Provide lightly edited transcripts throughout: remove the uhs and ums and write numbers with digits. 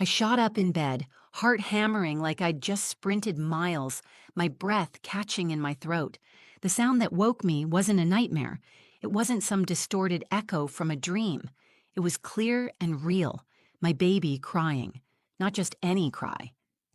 I shot up in bed, heart hammering like I'd just sprinted miles, my breath catching in my throat. The sound that woke me wasn't a nightmare. It wasn't some distorted echo from a dream. It was clear and real, my baby crying. Not just any cry.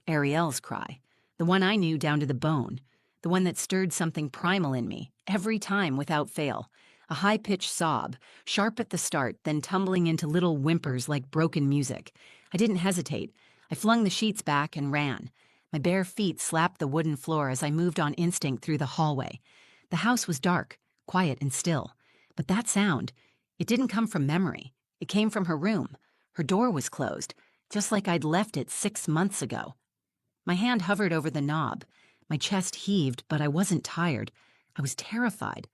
Ariel's cry. The one I knew down to the bone. The one that stirred something primal in me, every time without fail. A high-pitched sob, sharp at the start, then tumbling into little whimpers like broken music. I didn't hesitate. I flung the sheets back and ran. My bare feet slapped the wooden floor as I moved on instinct through the hallway. The house was dark, quiet and still. But that sound, it didn't come from memory. It came from her room. Her door was closed, just like I'd left it 6 months ago. My hand hovered over the knob. My chest heaved, but I wasn't tired. I was terrified.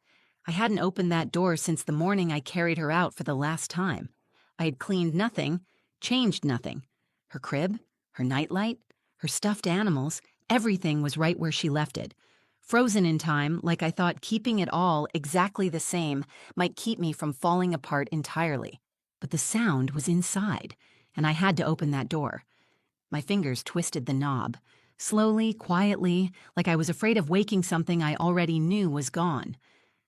I hadn't opened that door since the morning I carried her out for the last time. I had cleaned nothing, changed nothing. Her crib, her nightlight, her stuffed animals, everything was right where she left it. Frozen in time, like I thought keeping it all exactly the same might keep me from falling apart entirely. But the sound was inside, and I had to open that door. My fingers twisted the knob, slowly, quietly, like I was afraid of waking something I already knew was gone.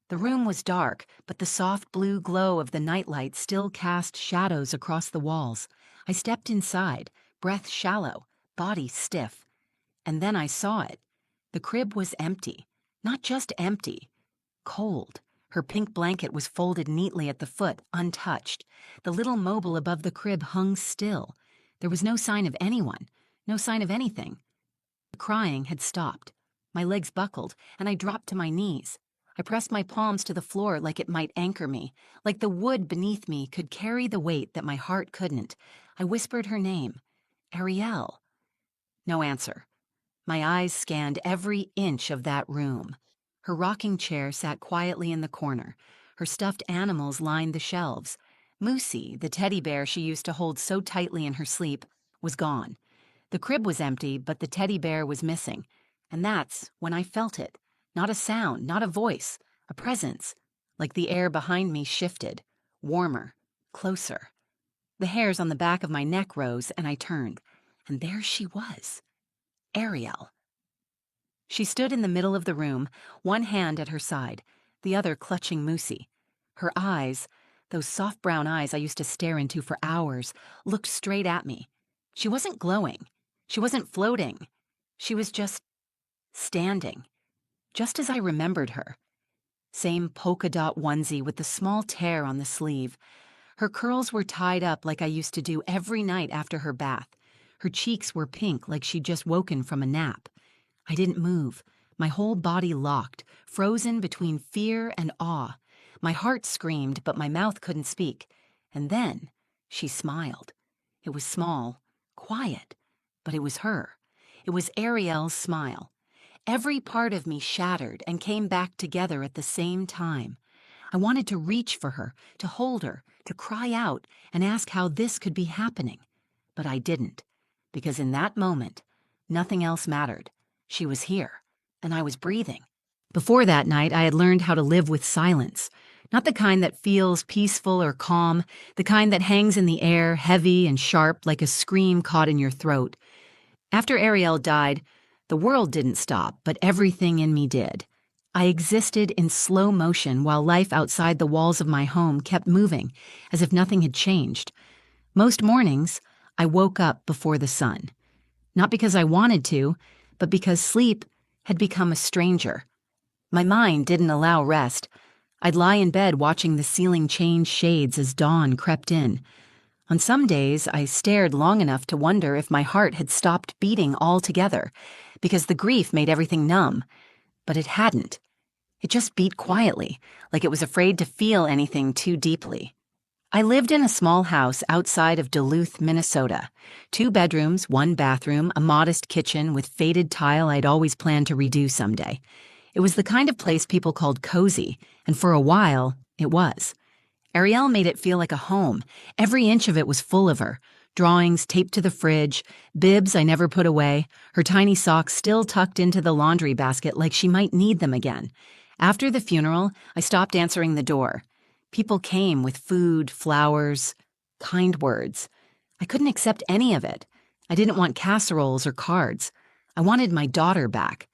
The room was dark, but the soft blue glow of the nightlight still cast shadows across the walls. I stepped inside, breath shallow, body stiff. And then I saw it. The crib was empty. Not just empty. Cold. Her pink blanket was folded neatly at the foot, untouched. The little mobile above the crib hung still. There was no sign of anyone, no sign of anything. The crying had stopped. My legs buckled, and I dropped to my knees. I pressed my palms to the floor like it might anchor me, like the wood beneath me could carry the weight that my heart couldn't. I whispered her name. Ariel. No answer. My eyes scanned every inch of that room. Her rocking chair sat quietly in the corner. Her stuffed animals lined the shelves. Moosey, the teddy bear she used to hold so tightly in her sleep, was gone. The crib was empty, but the teddy bear was missing. And that's when I felt it. Not a sound, not a voice, a presence. Like the air behind me shifted, warmer, closer. The hairs on the back of my neck rose, and I turned. And there she was. Ariel. She stood in the middle of the room, one hand at her side, the other clutching Moosey. Her eyes, those soft brown eyes I used to stare into for hours, looked straight at me. She wasn't glowing. She wasn't floating. She was just standing. Just as I remembered her. Same polka dot onesie with the small tear on the sleeve. Her curls were tied up like I used to do every night after her bath. Her cheeks were pink like she'd just woken from a nap. I didn't move. My whole body locked, frozen between fear and awe. My heart screamed, but my mouth couldn't speak. And then she smiled. It was small, quiet, but it was her. It was Ariel's smile. Every part of me shattered and came back together at the same time. I wanted to reach for her, to hold her, to cry out and ask how this could be happening. But I didn't, because in that moment, nothing else mattered. She was here, and I was breathing. Before that night, I had learned how to live with silence. Not the kind that feels peaceful or calm, the kind that hangs in the air, heavy and sharp like a scream caught in your throat. After Ariel died, the world didn't stop, but everything in me did. I existed in slow motion while life outside the walls of my home kept moving, as if nothing had changed. Most mornings, I woke up before the sun. Not because I wanted to, but because sleep had become a stranger. My mind didn't allow rest. I'd lie in bed watching the ceiling change shades as dawn crept in. On some days, I stared long enough to wonder if my heart had stopped beating altogether, because the grief made everything numb. But it hadn't. It just beat quietly, like it was afraid to feel anything too deeply. I lived in a small house outside of Duluth, Minnesota. 2 bedrooms, 1 bathroom, a modest kitchen with faded tile I'd always planned to redo someday. It was the kind of place people called cozy, and for a while, it was. Ariel made it feel like a home. Every inch of it was full of her. Drawings taped to the fridge, bibs I never put away, her tiny socks still tucked into the laundry basket like she might need them again. After the funeral, I stopped answering the door. People came with food, flowers, kind words. I couldn't accept any of it. I didn't want casseroles or cards. I wanted my daughter back.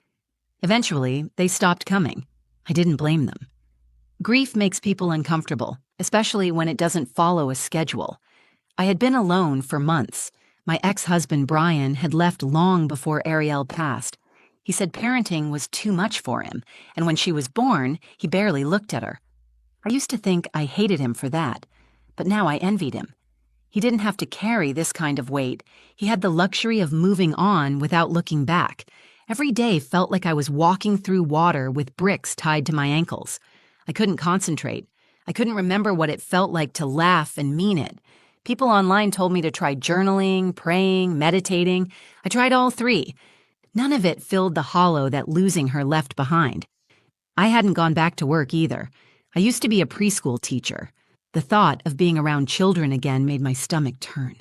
Eventually, they stopped coming. I didn't blame them. Grief makes people uncomfortable, especially when it doesn't follow a schedule. I had been alone for months. My ex-husband Brian had left long before Ariel passed. He said parenting was too much for him, and when she was born, he barely looked at her. I used to think I hated him for that, but now I envied him. He didn't have to carry this kind of weight. He had the luxury of moving on without looking back. Every day felt like I was walking through water with bricks tied to my ankles. I couldn't concentrate. I couldn't remember what it felt like to laugh and mean it. People online told me to try journaling, praying, meditating. I tried all three. None of it filled the hollow that losing her left behind. I hadn't gone back to work either. I used to be a preschool teacher. The thought of being around children again made my stomach turn.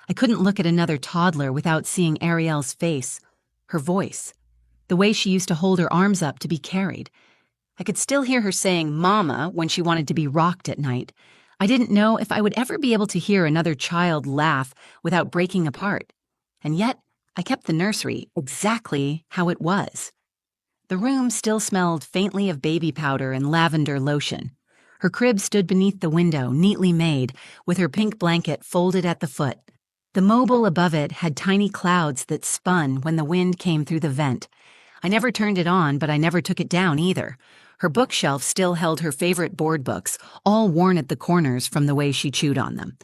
I couldn't look at another toddler without seeing Ariel's face, her voice, the way she used to hold her arms up to be carried. I could still hear her saying "mama" when she wanted to be rocked at night. I didn't know if I would ever be able to hear another child laugh without breaking apart. And yet, I kept the nursery exactly how it was. The room still smelled faintly of baby powder and lavender lotion. Her crib stood beneath the window, neatly made, with her pink blanket folded at the foot. The mobile above it had tiny clouds that spun when the wind came through the vent. I never turned it on, but I never took it down either. Her bookshelf still held her favorite board books, all worn at the corners from the way she chewed on them.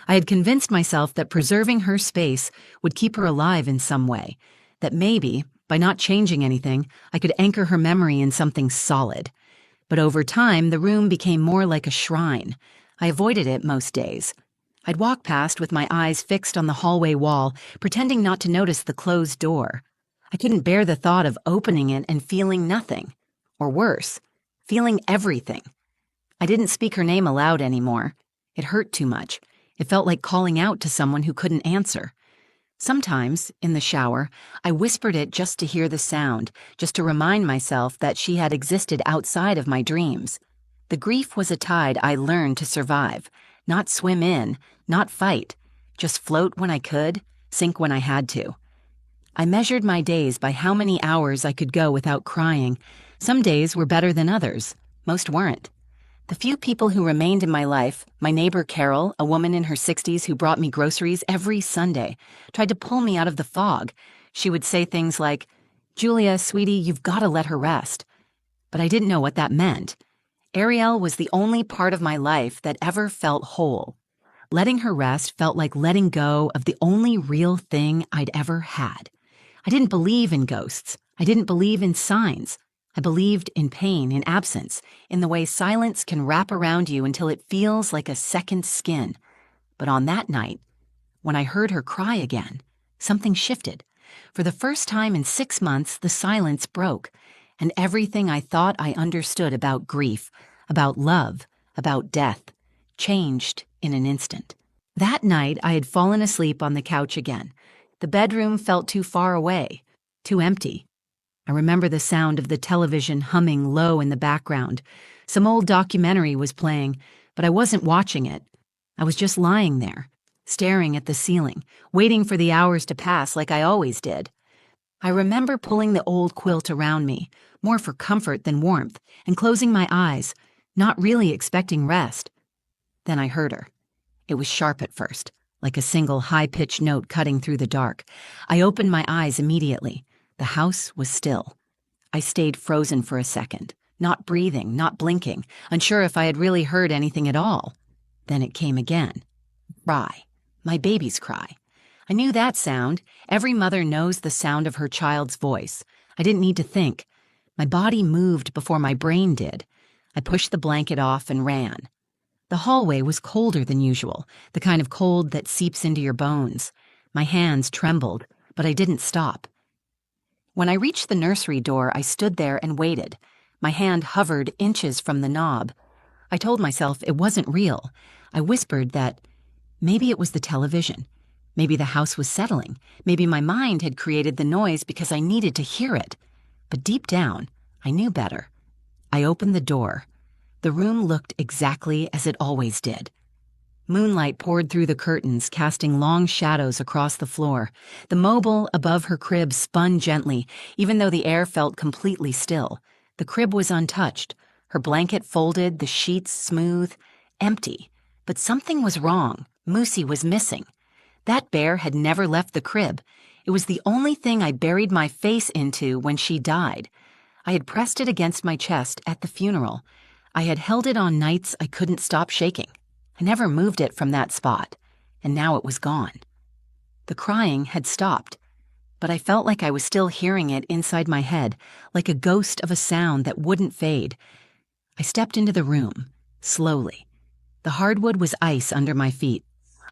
I had convinced myself that preserving her space would keep her alive in some way, that maybe, by not changing anything, I could anchor her memory in something solid. But over time, the room became more like a shrine. I avoided it most days. I'd walk past with my eyes fixed on the hallway wall, pretending not to notice the closed door. I couldn't bear the thought of opening it and feeling nothing. Or worse, feeling everything. I didn't speak her name aloud anymore. It hurt too much. It felt like calling out to someone who couldn't answer. Sometimes, in the shower, I whispered it just to hear the sound, just to remind myself that she had existed outside of my dreams. The grief was a tide I learned to survive, not swim in, not fight, just float when I could, sink when I had to. I measured my days by how many hours I could go without crying. Some days were better than others. Most weren't. The few people who remained in my life, my neighbor Carol, a woman in her 60s who brought me groceries every Sunday, tried to pull me out of the fog. She would say things like, "Julia, sweetie, you've got to let her rest." But I didn't know what that meant. Ariel was the only part of my life that ever felt whole. Letting her rest felt like letting go of the only real thing I'd ever had. I didn't believe in ghosts. I didn't believe in signs. I believed in pain, in absence, in the way silence can wrap around you until it feels like a second skin. But on that night, when I heard her cry again, something shifted. For the first time in 6 months, the silence broke, and everything I thought I understood about grief, about love, about death, changed in an instant. That night, I had fallen asleep on the couch again. The bedroom felt too far away, too empty. I remember the sound of the television humming low in the background. Some old documentary was playing, but I wasn't watching it. I was just lying there, staring at the ceiling, waiting for the hours to pass like I always did. I remember pulling the old quilt around me, more for comfort than warmth, and closing my eyes, not really expecting rest. Then I heard her. It was sharp at first, like a single high-pitched note cutting through the dark. I opened my eyes immediately. The house was still. I stayed frozen for a second, not breathing, not blinking, unsure if I had really heard anything at all. Then it came again. Cry. My baby's cry. I knew that sound. Every mother knows the sound of her child's voice. I didn't need to think. My body moved before my brain did. I pushed the blanket off and ran. The hallway was colder than usual, the kind of cold that seeps into your bones. My hands trembled, but I didn't stop. When I reached the nursery door, I stood there and waited. My hand hovered inches from the knob. I told myself it wasn't real. I whispered that maybe it was the television. Maybe the house was settling. Maybe my mind had created the noise because I needed to hear it. But deep down, I knew better. I opened the door. The room looked exactly as it always did. Moonlight poured through the curtains, casting long shadows across the floor. The mobile above her crib spun gently, even though the air felt completely still. The crib was untouched, her blanket folded, the sheets smooth, empty. But something was wrong. Moosey was missing. That bear had never left the crib. It was the only thing I buried my face into when she died. I had pressed it against my chest at the funeral. I had held it on nights I couldn't stop shaking. I never moved it from that spot, and now it was gone. The crying had stopped, but I felt like I was still hearing it inside my head, like a ghost of a sound that wouldn't fade. I stepped into the room, slowly. The hardwood was ice under my feet.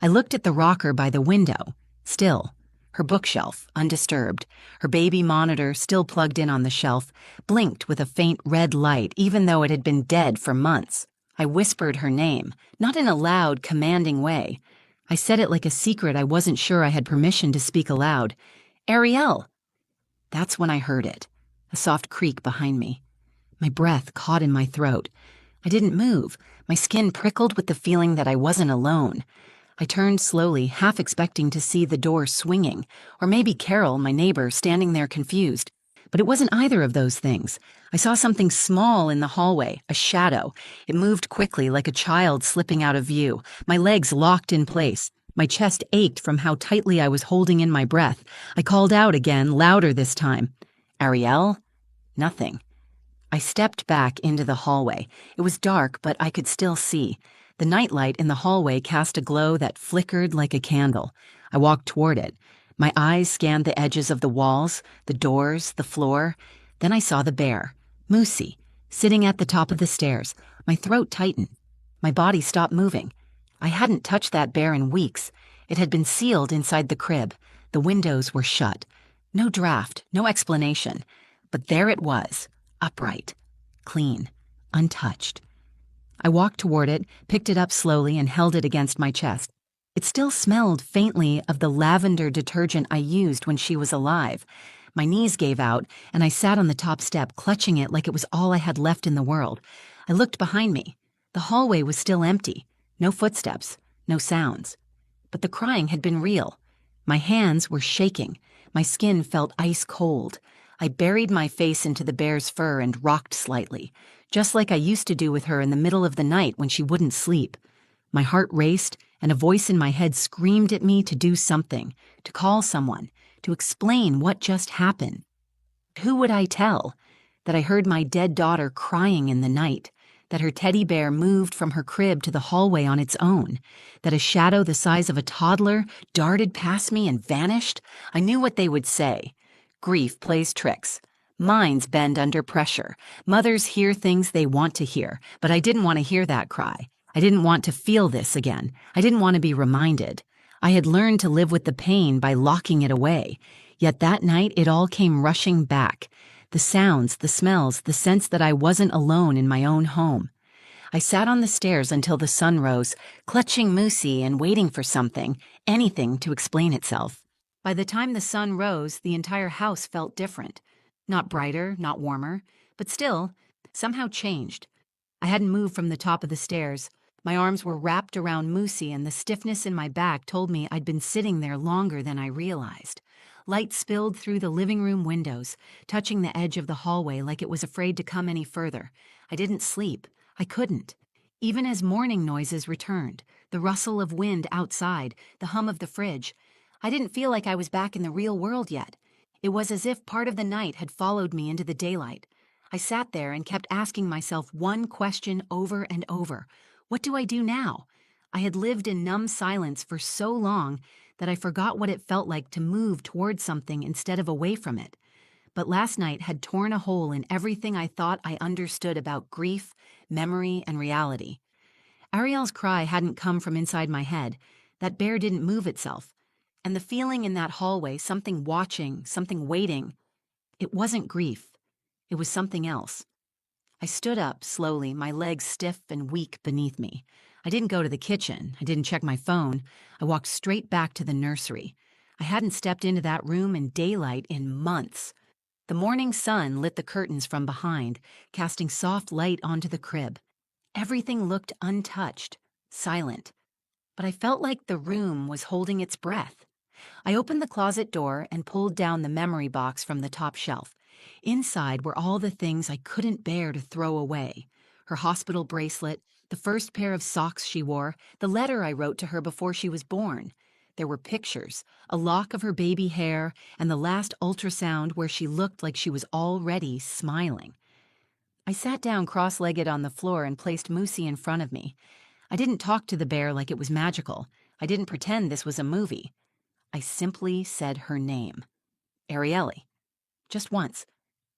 I looked at the rocker by the window, still. Her bookshelf, undisturbed, her baby monitor still plugged in on the shelf, blinked with a faint red light even though it had been dead for months. I whispered her name, not in a loud, commanding way. I said it like a secret I wasn't sure I had permission to speak aloud. Ariel! That's when I heard it, a soft creak behind me. My breath caught in my throat. I didn't move. My skin prickled with the feeling that I wasn't alone. I turned slowly, half expecting to see the door swinging, or maybe Carol, my neighbor, standing there confused. But it wasn't either of those things. I saw something small in the hallway, a shadow. It moved quickly, like a child slipping out of view. My legs locked in place. My chest ached from how tightly I was holding in my breath. I called out again, louder this time. Ariel? Nothing. I stepped back into the hallway. It was dark, but I could still see. The nightlight in the hallway cast a glow that flickered like a candle. I walked toward it. My eyes scanned the edges of the walls, the doors, the floor. Then I saw the bear, Moosey, sitting at the top of the stairs. My throat tightened. My body stopped moving. I hadn't touched that bear in weeks. It had been sealed inside the crib. The windows were shut. No draft, no explanation. But there it was, upright, clean, untouched. I walked toward it, picked it up slowly, and held it against my chest. It still smelled faintly of the lavender detergent I used when she was alive. My knees gave out, and I sat on the top step, clutching it like it was all I had left in the world. I looked behind me. The hallway was still empty. No footsteps, no sounds. But the crying had been real. My hands were shaking. My skin felt ice cold. I buried my face into the bear's fur and rocked slightly, just like I used to do with her in the middle of the night when she wouldn't sleep. My heart raced, and a voice in my head screamed at me to do something, to call someone, to explain what just happened. Who would I tell? That I heard my dead daughter crying in the night, that her teddy bear moved from her crib to the hallway on its own, that a shadow the size of a toddler darted past me and vanished? I knew what they would say. Grief plays tricks. Minds bend under pressure. Mothers hear things they want to hear, but I didn't want to hear that cry. I didn't want to feel this again. I didn't want to be reminded. I had learned to live with the pain by locking it away. Yet that night it all came rushing back. The sounds, the smells, the sense that I wasn't alone in my own home. I sat on the stairs until the sun rose, clutching Moosey and waiting for something, anything to explain itself. By the time the sun rose, the entire house felt different. Not brighter, not warmer, but still, somehow changed. I hadn't moved from the top of the stairs. My arms were wrapped around Moosey, and the stiffness in my back told me I'd been sitting there longer than I realized. Light spilled through the living room windows, touching the edge of the hallway like it was afraid to come any further. I didn't sleep. I couldn't. Even as morning noises returned, the rustle of wind outside, the hum of the fridge, I didn't feel like I was back in the real world yet. It was as if part of the night had followed me into the daylight. I sat there and kept asking myself one question over and over. What do I do now? I had lived in numb silence for so long that I forgot what it felt like to move toward something instead of away from it. But last night had torn a hole in everything I thought I understood about grief, memory, and reality. Ariel's cry hadn't come from inside my head. That bear didn't move itself. And the feeling in that hallway, something watching, something waiting, it wasn't grief. It was something else. I stood up slowly, my legs stiff and weak beneath me. I didn't go to the kitchen. I didn't check my phone. I walked straight back to the nursery. I hadn't stepped into that room in daylight in months. The morning sun lit the curtains from behind, casting soft light onto the crib. Everything looked untouched, silent. but I felt like the room was holding its breath. I opened the closet door and pulled down the memory box from the top shelf. Inside were all the things I couldn't bear to throw away. Her hospital bracelet, the first pair of socks she wore, the letter I wrote to her before she was born. There were pictures, a lock of her baby hair, and the last ultrasound where she looked like she was already smiling. I sat down cross-legged on the floor and placed Moosey in front of me. I didn't talk to the bear like it was magical. I didn't pretend this was a movie. I simply said her name. Arielle. Just once.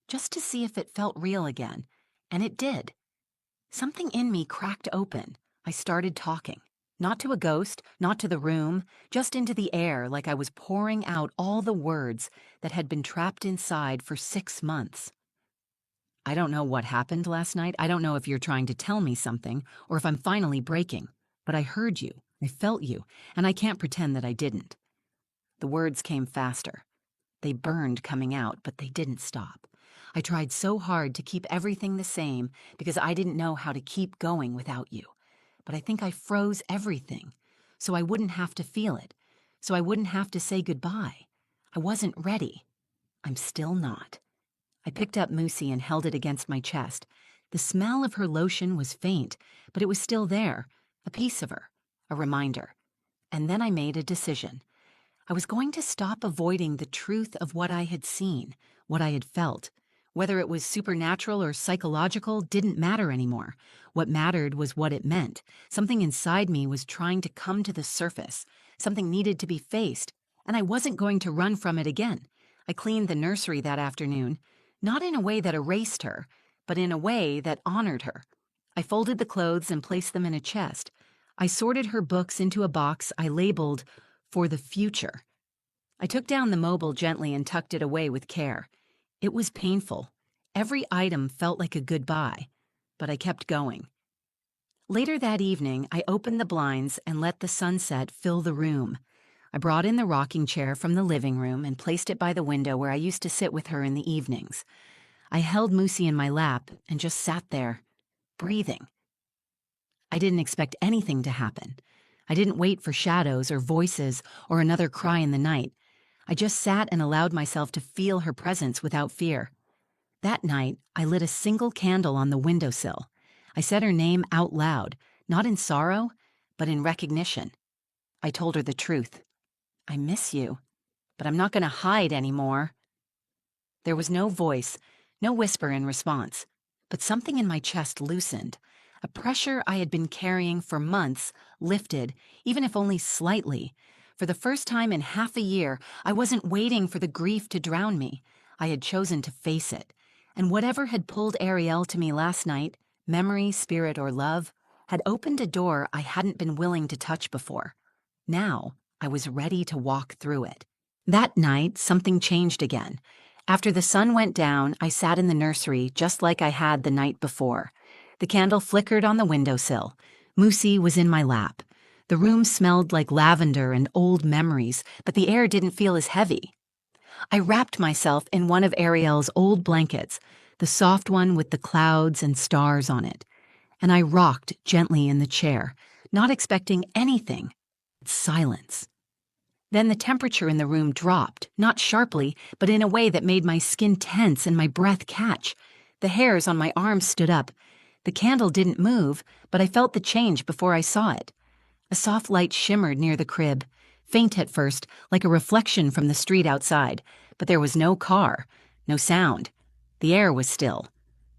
Just to see if it felt real again. And it did. Something in me cracked open. I started talking. Not to a ghost, not to the room, just into the air like I was pouring out all the words that had been trapped inside for 6 months. I don't know what happened last night. I don't know if you're trying to tell me something or if I'm finally breaking. But I heard you. I felt you. And I can't pretend that I didn't. The words came faster. They burned coming out, but they didn't stop. I tried so hard to keep everything the same because I didn't know how to keep going without you. But I think I froze everything, so I wouldn't have to feel it, so I wouldn't have to say goodbye. I wasn't ready. I'm still not. I picked up Moosey and held it against my chest. The smell of her lotion was faint, but it was still there, a piece of her, a reminder. And then I made a decision. I was going to stop avoiding the truth of what I had seen, what I had felt. Whether it was supernatural or psychological didn't matter anymore. What mattered was what it meant. Something inside me was trying to come to the surface. Something needed to be faced, and I wasn't going to run from it again. I cleaned the nursery that afternoon, not in a way that erased her, but in a way that honored her. I folded the clothes and placed them in a chest. I sorted her books into a box I labeled for the future. I took down the mobile gently and tucked it away with care. It was painful. Every item felt like a goodbye, but I kept going. Later that evening, I opened the blinds and let the sunset fill the room. I brought in the rocking chair from the living room and placed it by the window where I used to sit with her in the evenings. I held Moosey in my lap and just sat there, breathing. I didn't expect anything to happen. I didn't wait for shadows or voices or another cry in the night. I just sat and allowed myself to feel her presence without fear. That night, I lit a single candle on the windowsill. I said her name out loud, not in sorrow, but in recognition. I told her the truth. I miss you, but I'm not going to hide anymore. There was no voice, no whisper in response, but something in my chest loosened. A pressure I had been carrying for months lifted, even if only slightly. For the first time in half a year, I wasn't waiting for the grief to drown me. I had chosen to face it. And whatever had pulled Arielle to me last night, memory, spirit, or love, had opened a door I hadn't been willing to touch before. Now, I was ready to walk through it. That night, something changed again. After the sun went down, I sat in the nursery just like I had the night before. The candle flickered on the windowsill. Moosey was in my lap. The room smelled like lavender and old memories, but the air didn't feel as heavy. I wrapped myself in one of Arielle's old blankets, the soft one with the clouds and stars on it, and I rocked gently in the chair, not expecting anything but silence. Then the temperature in the room dropped, not sharply, but in a way that made my skin tense and my breath catch. The hairs on my arms stood up. The candle didn't move, but I felt the change before I saw it. A soft light shimmered near the crib, faint at first, like a reflection from the street outside, but there was no car, no sound. The air was still.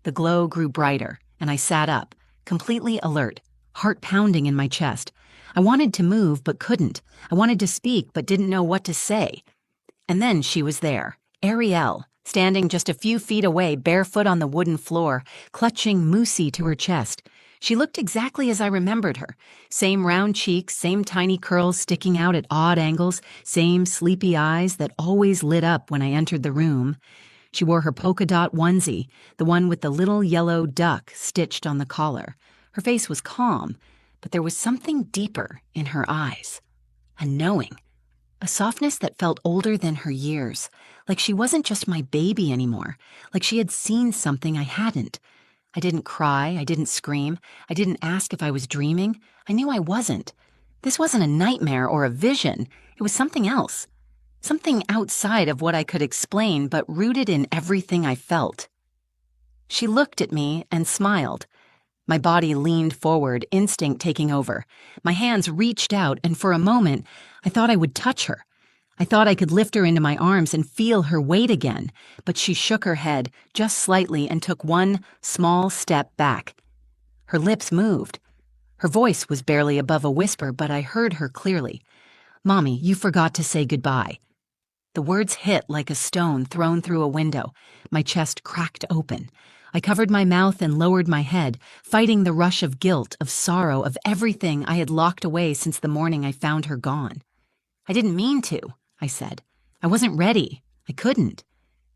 The glow grew brighter, and I sat up, completely alert, heart pounding in my chest. I wanted to move, but couldn't. I wanted to speak, but didn't know what to say. And then she was there, Arielle, standing just a few feet away, barefoot on the wooden floor, clutching Moosey to her chest. She looked exactly as I remembered her. Same round cheeks, same tiny curls sticking out at odd angles, same sleepy eyes that always lit up when I entered the room. She wore her polka dot onesie, the one with the little yellow duck stitched on the collar. Her face was calm, but there was something deeper in her eyes. A knowing. A softness that felt older than her years. Like she wasn't just my baby anymore. Like she had seen something I hadn't. I didn't cry, I didn't scream, I didn't ask if I was dreaming. I knew I wasn't. This wasn't a nightmare or a vision. It was something else. Something outside of what I could explain, but rooted in everything I felt. She looked at me and smiled. My body leaned forward, instinct taking over. My hands reached out, and for a moment, I thought I would touch her. I thought I could lift her into my arms and feel her weight again, but she shook her head just slightly and took one small step back. Her lips moved. Her voice was barely above a whisper, but I heard her clearly. "Mommy, you forgot to say goodbye." The words hit like a stone thrown through a window. My chest cracked open. I covered my mouth and lowered my head, fighting the rush of guilt, of sorrow, of everything I had locked away since the morning I found her gone. "I didn't mean to," I said. "I wasn't ready. I couldn't."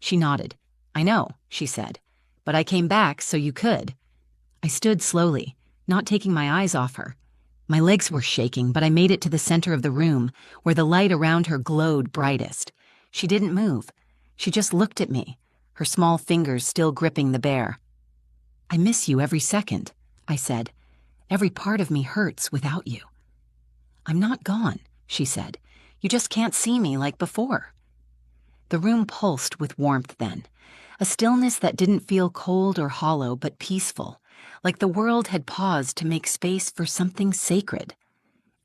She nodded. "I know," she said, "but I came back so you could." I stood slowly, not taking my eyes off her. My legs were shaking, but I made it to the center of the room, where the light around her glowed brightest. She didn't move. She just looked at me, her small fingers still gripping the bear. "I miss you every second," I said. "Every part of me hurts without you." "I'm not gone," she said. "You just can't see me like before." The room pulsed with warmth then, a stillness that didn't feel cold or hollow but peaceful, like the world had paused to make space for something sacred.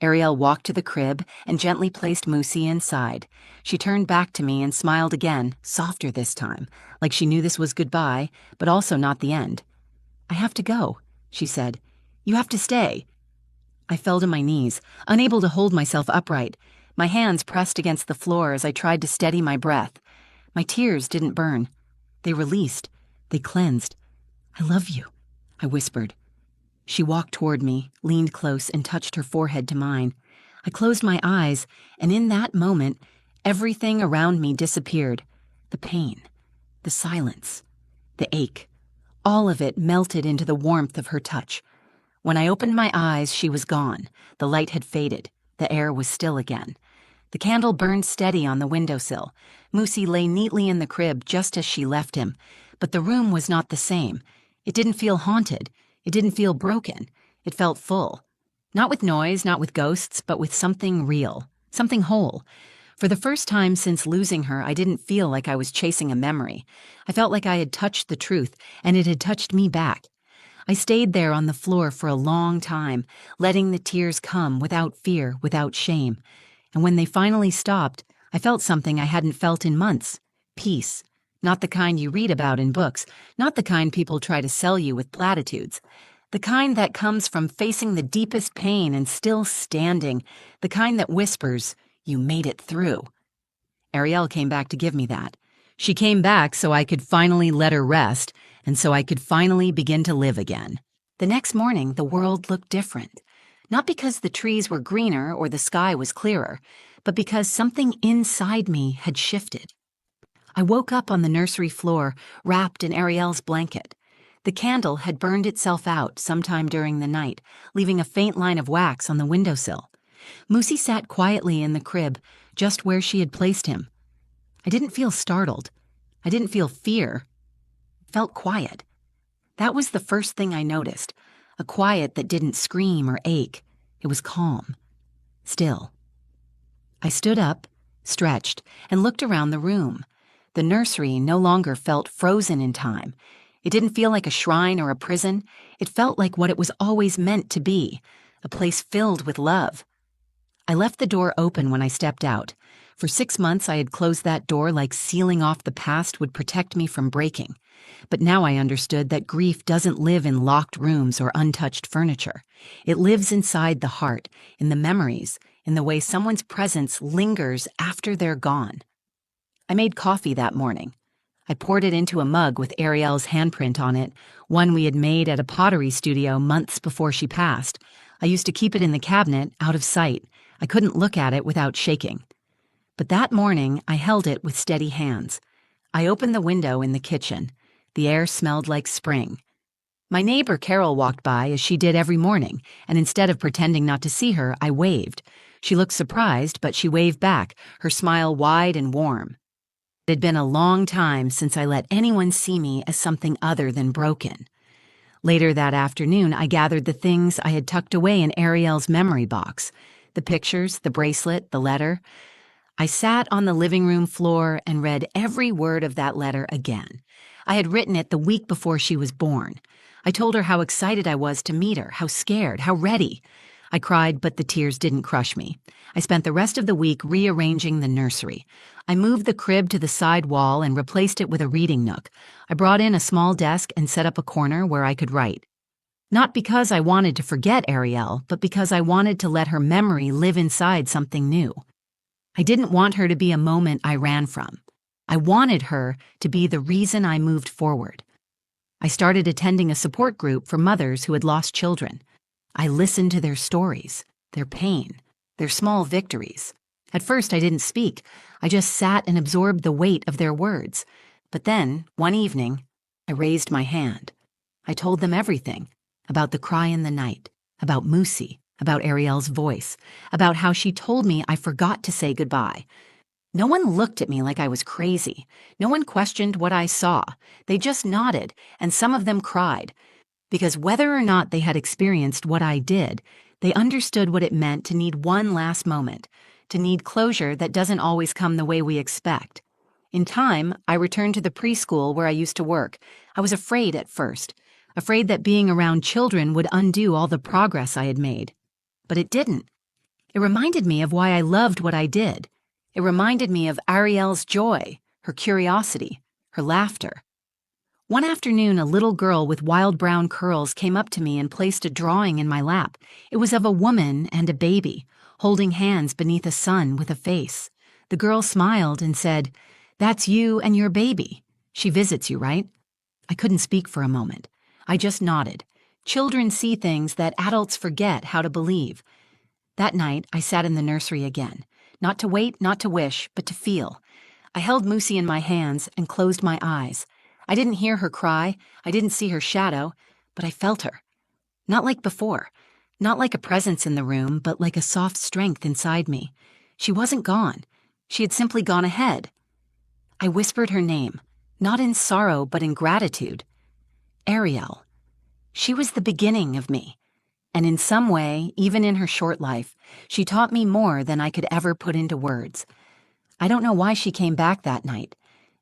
Ariel walked to the crib and gently placed Moosey inside. She turned back to me and smiled again, softer this time, like she knew this was goodbye, but also not the end. "I have to go," she said. "You have to stay." I fell to my knees, unable to hold myself upright. My hands pressed against the floor as I tried to steady my breath. My tears didn't burn. They released. They cleansed. "I love you," I whispered. She walked toward me, leaned close, and touched her forehead to mine. I closed my eyes, and in that moment, everything around me disappeared. The pain, the silence, the ache. All of it melted into the warmth of her touch. When I opened my eyes, she was gone. The light had faded. The air was still again. The candle burned steady on the windowsill. Moosey lay neatly in the crib just as she left him. But the room was not the same. It didn't feel haunted. It didn't feel broken. It felt full. Not with noise, not with ghosts, but with something real, something whole. For the first time since losing her, I didn't feel like I was chasing a memory. I felt like I had touched the truth, and it had touched me back. I stayed there on the floor for a long time, letting the tears come without fear, without shame. And when they finally stopped, I felt something I hadn't felt in months. Peace. Not the kind you read about in books, not the kind people try to sell you with platitudes. The kind that comes from facing the deepest pain and still standing. The kind that whispers, "You made it through." Ariel came back to give me that. She came back so I could finally let her rest, and so I could finally begin to live again. The next morning, the world looked different. Not because the trees were greener or the sky was clearer, but because something inside me had shifted. I woke up on the nursery floor, wrapped in Ariel's blanket. The candle had burned itself out sometime during the night, leaving a faint line of wax on the windowsill. Moosey sat quietly in the crib, just where she had placed him. I didn't feel startled. I didn't feel fear. I felt quiet. That was the first thing I noticed, a quiet that didn't scream or ache. It was calm. Still. I stood up, stretched, and looked around the room. The nursery no longer felt frozen in time. It didn't feel like a shrine or a prison. It felt like what it was always meant to be, a place filled with love. I left the door open when I stepped out. For 6 months, I had closed that door like sealing off the past would protect me from breaking. But now I understood that grief doesn't live in locked rooms or untouched furniture. It lives inside the heart, in the memories, in the way someone's presence lingers after they're gone. I made coffee that morning. I poured it into a mug with Ariel's handprint on it, one we had made at a pottery studio months before she passed. I used to keep it in the cabinet, out of sight. I couldn't look at it without shaking. But that morning, I held it with steady hands. I opened the window in the kitchen. The air smelled like spring. My neighbor Carol walked by as she did every morning, and instead of pretending not to see her, I waved. She looked surprised, but she waved back, her smile wide and warm. It had been a long time since I let anyone see me as something other than broken. Later that afternoon, I gathered the things I had tucked away in Ariel's memory box, The pictures, the bracelet, the letter. I sat on the living room floor and read every word of that letter again. I had written it the week before she was born. I told her how excited I was to meet her, how scared, how ready. I cried, but the tears didn't crush me. I spent the rest of the week rearranging the nursery. I moved the crib to the side wall and replaced it with a reading nook. I brought in a small desk and set up a corner where I could write. Not because I wanted to forget Ariel, but because I wanted to let her memory live inside something new. I didn't want her to be a moment I ran from. I wanted her to be the reason I moved forward. I started attending a support group for mothers who had lost children. I listened to their stories, their pain, their small victories. At first, I didn't speak. I just sat and absorbed the weight of their words. But then, one evening, I raised my hand. I told them everything, about the cry in the night, about Moosey, about Ariel's voice, about how she told me I forgot to say goodbye. No one looked at me like I was crazy. No one questioned what I saw. They just nodded, and some of them cried. Because whether or not they had experienced what I did, they understood what it meant to need one last moment, to need closure that doesn't always come the way we expect. In time, I returned to the preschool where I used to work. I was afraid at first, afraid that being around children would undo all the progress I had made. But it didn't. It reminded me of why I loved what I did. It reminded me of Ariel's joy, her curiosity, her laughter. One afternoon, a little girl with wild brown curls came up to me and placed a drawing in my lap. It was of a woman and a baby, holding hands beneath a sun with a face. The girl smiled and said, "That's you and your baby. She visits you, right?" I couldn't speak for a moment. I just nodded. Children see things that adults forget how to believe. That night, I sat in the nursery again. Not to wait, not to wish, but to feel. I held Moosey in my hands and closed my eyes. I didn't hear her cry, I didn't see her shadow, but I felt her. Not like before. Not like a presence in the room, but like a soft strength inside me. She wasn't gone. She had simply gone ahead. I whispered her name, not in sorrow, but in gratitude. Ariel. She was the beginning of me. And in some way, even in her short life, she taught me more than I could ever put into words. I don't know why she came back that night.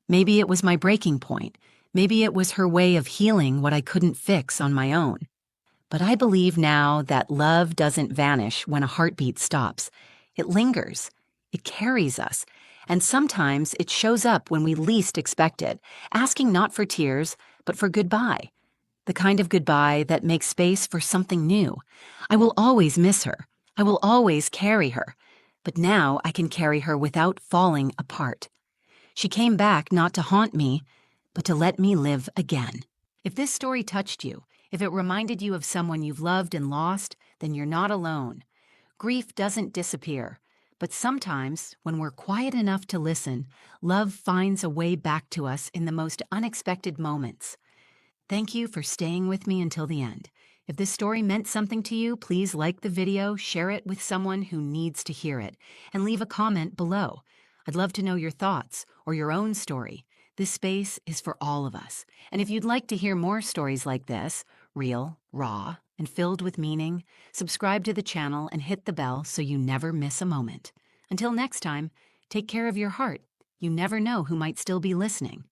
Maybe it was my breaking point. Maybe it was her way of healing what I couldn't fix on my own. But I believe now that love doesn't vanish when a heartbeat stops. It lingers. It carries us. And sometimes it shows up when we least expect it, asking not for tears, but for goodbye. The kind of goodbye that makes space for something new. I will always miss her. I will always carry her. But now I can carry her without falling apart. She came back not to haunt me, but to let me live again. If this story touched you, if it reminded you of someone you've loved and lost, then you're not alone. Grief doesn't disappear. But sometimes, when we're quiet enough to listen, love finds a way back to us in the most unexpected moments. Thank you for staying with me until the end. If this story meant something to you, please like the video, share it with someone who needs to hear it, and leave a comment below. I'd love to know your thoughts or your own story. This space is for all of us. And if you'd like to hear more stories like this, real, raw, and filled with meaning, subscribe to the channel and hit the bell so you never miss a moment. Until next time, take care of your heart. You never know who might still be listening.